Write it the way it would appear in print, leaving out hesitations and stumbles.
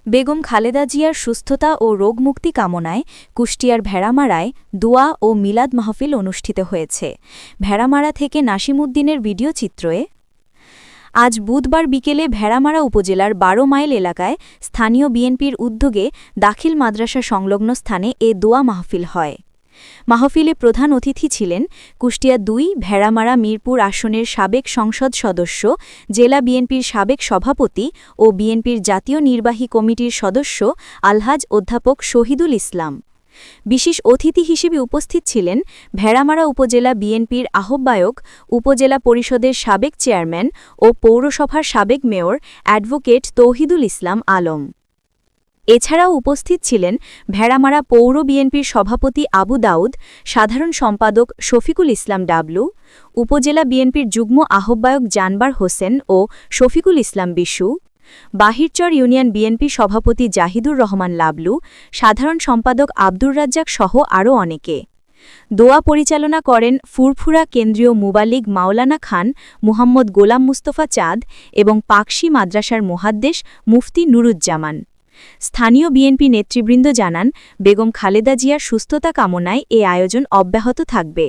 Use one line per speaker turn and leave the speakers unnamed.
বেগম খালেদা জিয়ার সুস্থতা ও রোগমুক্তি কামনায় কুষ্টিয়ার ভেড়ামারায় দোয়া ও মিলাদ মাহফিল অনুষ্ঠিত হয়েছে। ভেড়ামারা থেকে নাসিমউদ্দিনের ভিডিও চিত্রে। আজ বুধবার বিকেলে ভেড়ামারা উপজেলার ১২ মাইল এলাকায় স্থানীয় বিএনপির উদ্যোগে দাখিল মাদ্রাসা সংলগ্ন স্থানে এ দোয়া মাহফিল হয়। মাহফিলে প্রধান অতিথি ছিলেন কুষ্টিয়া ২ ভেড়ামারা মিরপুর আসনের সাবেক সংসদ সদস্য, জেলা বিএনপির সাবেক সভাপতি ও বিএনপির জাতীয় নির্বাহী কমিটির সদস্য আলহাজ অধ্যাপক শহীদুল ইসলাম। বিশেষ অতিথি হিসেবে উপস্থিত ছিলেন ভেড়ামারা উপজেলা বিএনপির আহ্বায়ক, উপজেলা পরিষদের সাবেক চেয়ারম্যান ও পৌরসভার সাবেক মেয়র অ্যাডভোকেট তৌহিদুল ইসলাম আলম। এছাড়াও উপস্থিত ছিলেন ভেড়ামারা পৌর বিএনপির সভাপতি আবু দাউদ, সাধারণ সম্পাদক শফিকুল ইসলাম ডাবলু, উপজেলা বিএনপির যুগ্ম আহ্বায়ক জানবার হোসেন ও শফিকুল ইসলাম বিশু, বাহিরচর ইউনিয়ন বিএনপি সভাপতি জাহিদুর রহমান লাবলু, সাধারণ সম্পাদক আব্দুর রাজ্জাক সহ আরও অনেকে। দোয়া পরিচালনা করেন ফুরফুরা কেন্দ্রীয় মুবাল্লিগ মাওলানা খান মুহাম্মদ গোলাম মুস্তফা চাঁদ এবং পাকশি মাদ্রাসার মুহাদ্দেশ মুফতি নুরুজ্জামান। স্থানীয় বিএনপি নেতৃবৃন্দ জানান, বেগম খালেদা জিয়ার সুস্থতা কামনায় এ আয়োজন অব্যাহত থাকবে।